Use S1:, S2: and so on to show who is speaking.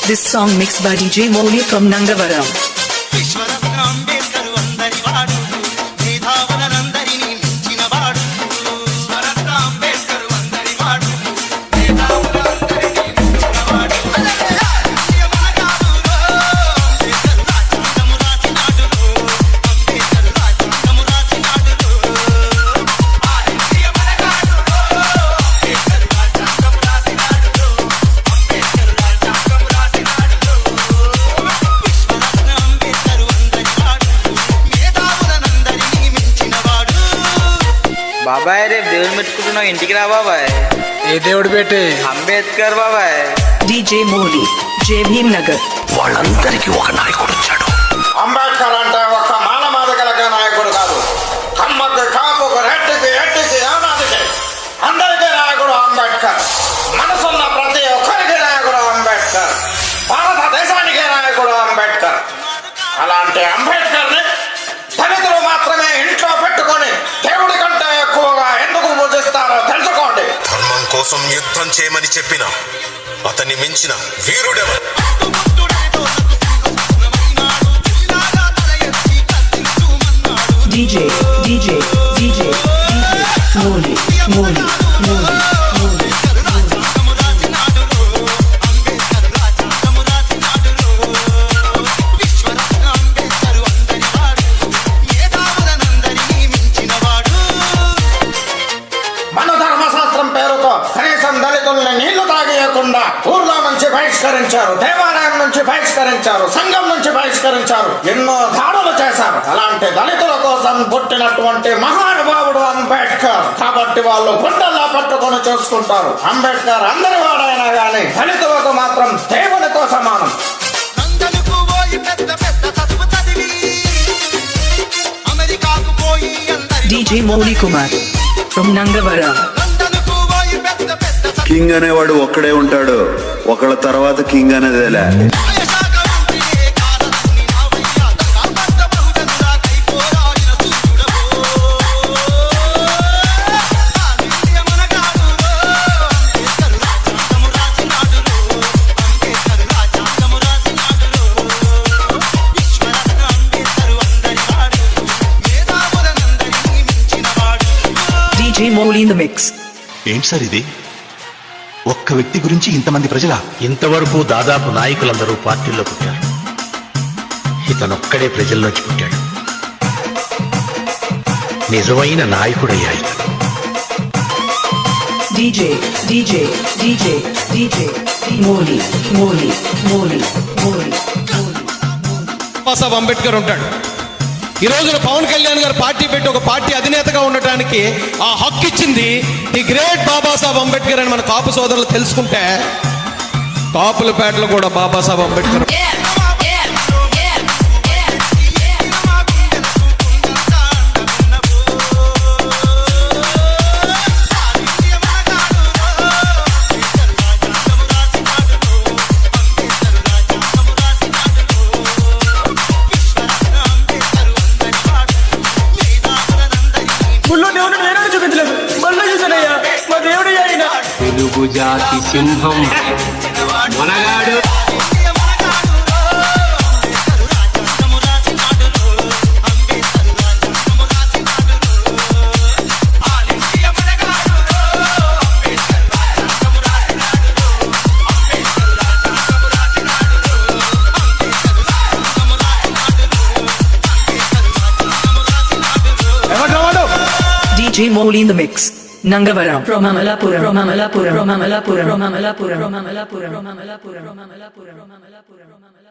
S1: This song mixed by DJ Moli from Nangavaram.
S2: బాబాయ్ రేపు దేవుని పెట్టుకుంటున్నావు, ఇంటికి రా బాబాయ్.
S3: ఏ దేవుడు పెట్టి?
S2: అంబేద్కర్ బాబాయ్.
S1: DJ Moli, J Bhim Nagar.
S4: వాళ్ళందరికీ ఒక నాయకుడు వచ్చాడు.
S5: అంబేద్కర్ అంటే ఒక మానమాదిగలకే నాయకుడు కాదు, కమ్మకి కాపుకు రెడ్డికి ఎట్టికి యానాదికి అందరికీ నాయకుడు అంబేద్కర్. మనసున్న ప్రతి ఒక్కరికి నాయకుడు అంబేద్కర్. భారతదేశానికి నాయకుడు అంబేద్కర్. అలాంటి అంబేద్కర్ని దళితులు మాత్రమే ఇంట్లో పెట్టుకొని దేవుడి కంటే ఎక్కువగా ఎందుకు పూజిస్తారో తెలుసుకోండి.
S4: ధర్మం కోసం యుద్ధం చేయమని చెప్పిన అతన్ని మించిన వీరుడెవరు?
S1: DJ Moli, Moli, Moli, Moli.
S5: మన ధర్మశాస్త్రం పేరుతో కనీసం దళితుల్ని నీళ్లు తాగేయకుండా ఊర్లో నుంచి బహిష్కరించారు, దేవాలయం నుంచి బహిష్కరించారు, సంఘం నుంచి బహిష్కరించారు, ఎన్నో దాడులు చేశారు. అలాంటి దళితుల కోసం పుట్టినటువంటి మహానుభావుడు అంబేద్కర్. కాబట్టి వాళ్ళు గుండెల్లా పట్టుకొని చూసుకుంటారు. అంబేద్కర్ అందరి వాడైనా గాని దళితులకు మాత్రం దేవునితో సమానం.
S1: DJ Moli Kumar from Nangavaram.
S6: King అనేవాడు ఒక్కడే ఉంటాడు, ఒకళ్ళ తర్వాత కింగ్ అనేదేలే.
S1: DJ Moli in the mix.
S7: ఏంటి సార్ ఇది? ఒక్క వ్యక్తి గురించి ఇంతమంది ప్రజల? ఇంతవరకు దాదాపు నాయకులందరూ పార్టీల్లో పుట్టారు, ఇతనొక్కడే ప్రజల్లోకి పుట్టాడు. నిజమైన నాయకుడయ్యా ఇతను.
S1: DJ Moli, Moli, Moli, Moli.
S3: Babasaheb Ambedkar ఉంటాడు. ఈ రోజున పవన్ కళ్యాణ్ గారు పార్టీ పెట్టి ఒక పార్టీ అధినేతగా ఉండటానికి ఆ హక్కు ఇచ్చింది ది గ్రేట్ బాబాసాహెబ్ అంబేద్కర్ అని మన కాపు సోదరులు తెలుసుకుంటే, కాపులపేటలో కూడా బాబాసాహెబ్ అంబేద్కర్.
S8: తెలుగు జాతి సింహం మనగాడు.
S1: DJ Moli in the mix. Nangavaram from Amalapuram, from Amalapuram, from Amalapuram, from Amalapuram, from Amalapuram, from Amalapuram, from Amalapuram, from Amalapuram, from Amalapuram, from Amalapuram.